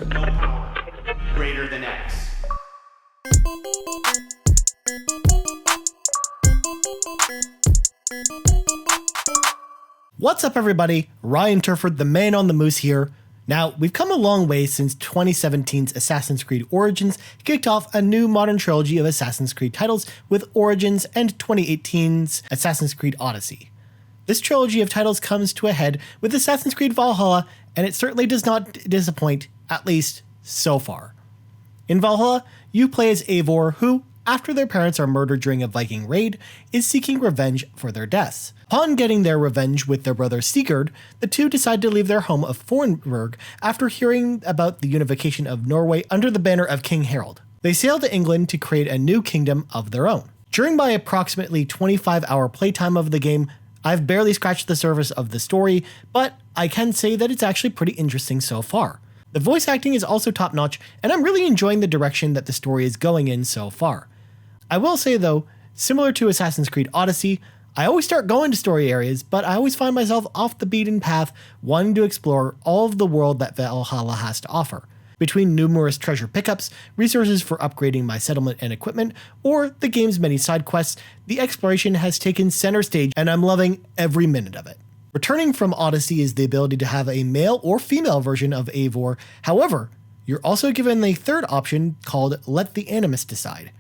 No power greater than X. What's up everybody, Ryan Turford, the man on the moose here. Now, we've come a long way since 2017's Assassin's Creed Origins kicked off a new modern trilogy of Assassin's Creed titles with Origins and 2018's Assassin's Creed Odyssey. This trilogy of titles comes to a head with Assassin's Creed Valhalla, and it certainly does not disappoint, at least so far. In Valhalla, you play as Eivor, who, after their parents are murdered during a Viking raid, is seeking revenge for their deaths. Upon getting their revenge with their brother Sigurd, the two decide to leave their home of Fornburg after hearing about the unification of Norway under the banner of King Harald. They sail to England to create a new kingdom of their own. During my approximately 25-hour playtime of the game, I've barely scratched the surface of the story, but I can say that it's actually pretty interesting so far. The voice acting is also top-notch, and I'm really enjoying the direction that the story is going in so far. I will say though, similar to Assassin's Creed Odyssey, I always start going to story areas, but I always find myself off the beaten path wanting to explore all of the world that Valhalla has to offer. Between numerous treasure pickups, resources for upgrading my settlement and equipment, or the game's many side quests, the exploration has taken center stage and I'm loving every minute of it. Returning from Odyssey is the ability to have a male or female version of Eivor. However, you're also given a third option called Let the Animus Decide.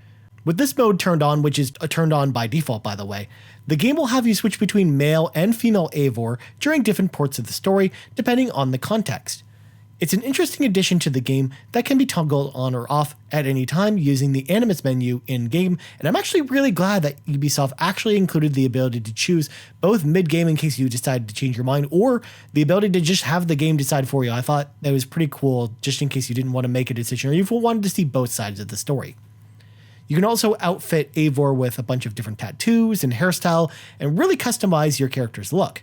With this mode turned on, which is turned on by default by the way, the game will have you switch between male and female Eivor during different parts of the story depending on the context. It's an interesting addition to the game that can be toggled on or off at any time using the Animus menu in-game, and I'm actually really glad that Ubisoft actually included the ability to choose both mid-game in case you decide to change your mind, or the ability to just have the game decide for you. I thought that was pretty cool just in case you didn't want to make a decision or you wanted to see both sides of the story. You can also outfit Eivor with a bunch of different tattoos and hairstyle and really customize your character's look.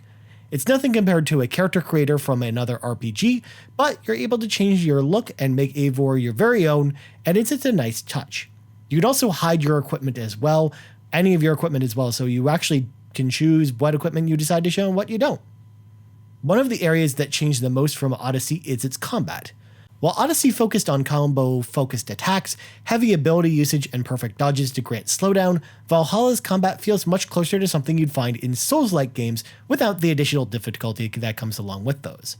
It's nothing compared to a character creator from another RPG, but you're able to change your look and make Eivor your very own, and it's a nice touch. You can also hide your equipment as well, any of your equipment as well, so you actually can choose what equipment you decide to show and what you don't. One of the areas that changed the most from Odyssey is its combat. While Odyssey focused on combo-focused attacks, heavy ability usage, and perfect dodges to grant slowdown, Valhalla's combat feels much closer to something you'd find in Souls-like games without the additional difficulty that comes along with those.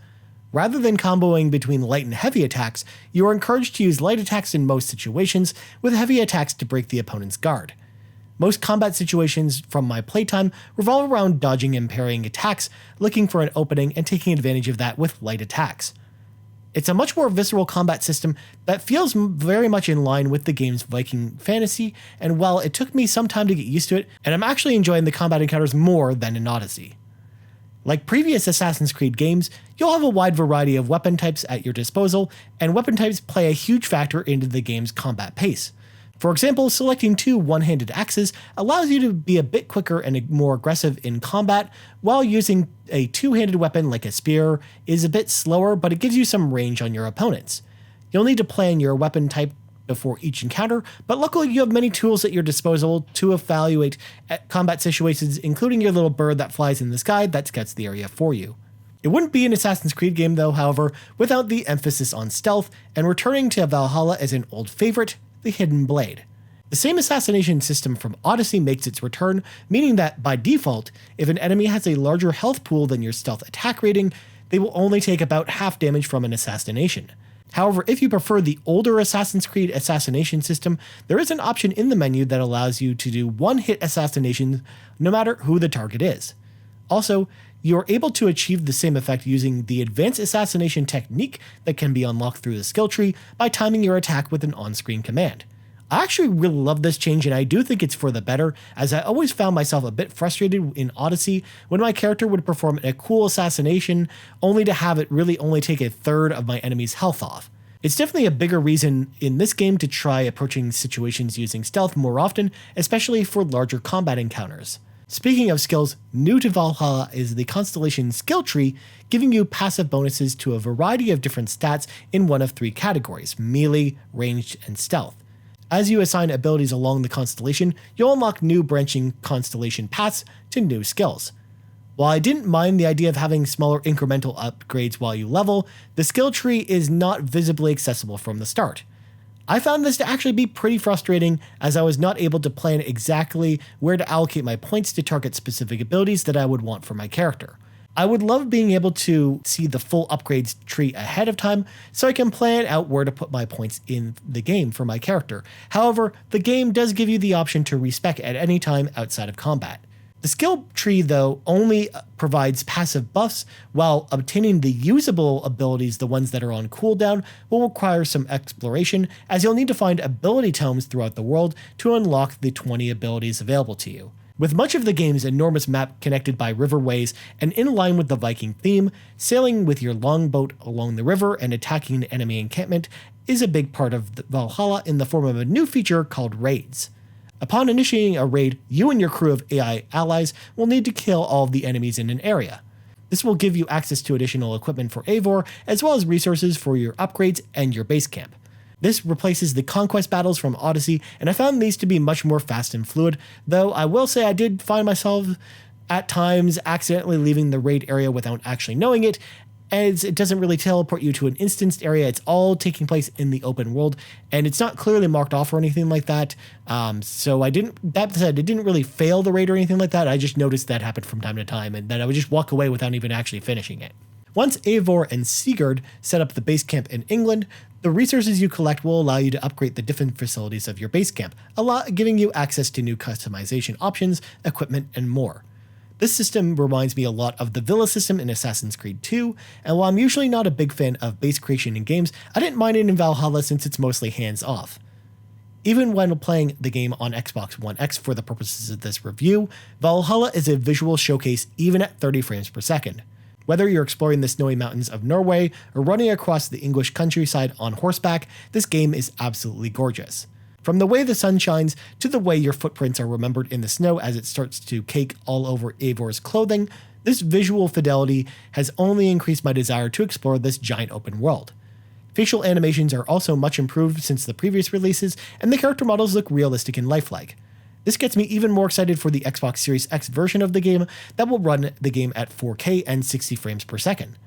Rather than comboing between light and heavy attacks, you are encouraged to use light attacks in most situations, with heavy attacks to break the opponent's guard. Most combat situations from my playtime revolve around dodging and parrying attacks, looking for an opening, and taking advantage of that with light attacks. It's a much more visceral combat system that feels very much in line with the game's Viking fantasy, and while it took me some time to get used to it, and I'm actually enjoying the combat encounters more than in Odyssey. Like previous Assassin's Creed games, you'll have a wide variety of weapon types at your disposal, and weapon types play a huge factor into the game's combat pace. For example, selecting two one-handed axes allows you to be a bit quicker and more aggressive in combat, while using a two-handed weapon like a spear is a bit slower, but it gives you some range on your opponents. You'll need to plan your weapon type before each encounter, but luckily you have many tools at your disposal to evaluate combat situations, including your little bird that flies in the sky that scouts the area for you. It wouldn't be an Assassin's Creed game though, however, without the emphasis on stealth, and returning to Valhalla as an old favorite, the Hidden Blade. The same assassination system from Odyssey makes its return, meaning that, by default, if an enemy has a larger health pool than your stealth attack rating, they will only take about half damage from an assassination. However, if you prefer the older Assassin's Creed assassination system, there is an option in the menu that allows you to do one-hit assassinations no matter who the target is. Also, you are able to achieve the same effect using the advanced assassination technique that can be unlocked through the skill tree by timing your attack with an on-screen command. I actually really love this change, and I do think it's for the better, as I always found myself a bit frustrated in Odyssey when my character would perform a cool assassination only to have it really only take a third of my enemy's health off. It's definitely a bigger reason in this game to try approaching situations using stealth more often, especially for larger combat encounters. Speaking of skills, new to Valhalla is the Constellation skill tree, giving you passive bonuses to a variety of different stats in one of three categories: melee, ranged, and stealth. As you assign abilities along the constellation, you'll unlock new branching constellation paths to new skills. While I didn't mind the idea of having smaller incremental upgrades while you level, the skill tree is not visibly accessible from the start. I found this to actually be pretty frustrating, as I was not able to plan exactly where to allocate my points to target specific abilities that I would want for my character. I would love being able to see the full upgrades tree ahead of time so I can plan out where to put my points in the game for my character. However, the game does give you the option to respec at any time outside of combat. The skill tree, though, only provides passive buffs, while obtaining the usable abilities, the ones that are on cooldown, will require some exploration, as you'll need to find ability tomes throughout the world to unlock the 20 abilities available to you. With much of the game's enormous map connected by riverways and in line with the Viking theme, sailing with your longboat along the river and attacking an enemy encampment is a big part of Valhalla in the form of a new feature called raids. Upon initiating a raid, you and your crew of AI allies will need to kill all of the enemies in an area. This will give you access to additional equipment for Eivor, as well as resources for your upgrades and your base camp. This replaces the conquest battles from Odyssey, and I found these to be much more fast and fluid, though I will say I did find myself at times accidentally leaving the raid area without actually knowing it, as it doesn't really teleport you to an instanced area. It's all taking place in the open world, and it's not clearly marked off or anything like that. So that said, it didn't really fail the raid or anything like that. I just noticed that happened from time to time, and then I would just walk away without even actually finishing it. Once Eivor and Sigurd set up the base camp in England, the resources you collect will allow you to upgrade the different facilities of your base camp, giving you access to new customization options, equipment, and more. This system reminds me a lot of the villa system in Assassin's Creed 2, and while I'm usually not a big fan of base creation in games, I didn't mind it in Valhalla since it's mostly hands-off. Even when playing the game on Xbox One X for the purposes of this review, Valhalla is a visual showcase even at 30 frames per second. Whether you're exploring the snowy mountains of Norway or running across the English countryside on horseback, this game is absolutely gorgeous. From the way the sun shines to the way your footprints are remembered in the snow as it starts to cake all over Eivor's clothing, this visual fidelity has only increased my desire to explore this giant open world. Facial animations are also much improved since the previous releases, and the character models look realistic and lifelike. This gets me even more excited for the Xbox Series X version of the game that will run the game at 4K and 60 frames per second.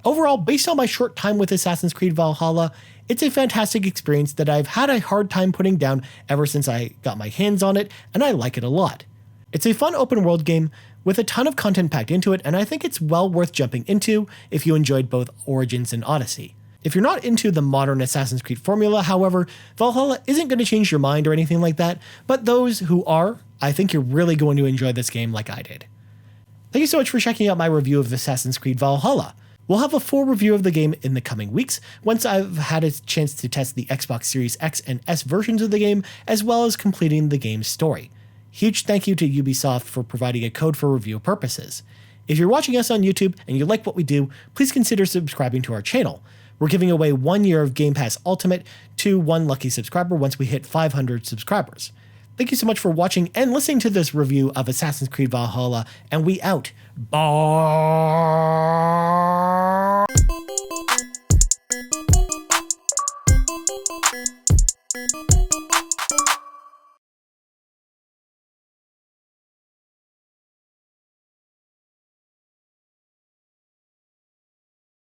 Overall, based on my short time with Assassin's Creed Valhalla, it's a fantastic experience that I've had a hard time putting down ever since I got my hands on it, and I like it a lot. It's a fun open world game with a ton of content packed into it, and I think it's well worth jumping into if you enjoyed both Origins and Odyssey. If you're not into the modern Assassin's Creed formula, however, Valhalla isn't going to change your mind or anything like that, but those who are, I think you're really going to enjoy this game like I did. Thank you so much for checking out my review of Assassin's Creed Valhalla. We'll have a full review of the game in the coming weeks, once I've had a chance to test the Xbox Series X and S versions of the game, as well as completing the game's story. Huge thank you to Ubisoft for providing a code for review purposes. If you're watching us on YouTube and you like what we do, please consider subscribing to our channel. We're giving away 1 year of Game Pass Ultimate to one lucky subscriber once we hit 500 subscribers. Thank you so much for watching and listening to this review of Assassin's Creed Valhalla, and we out. Bye.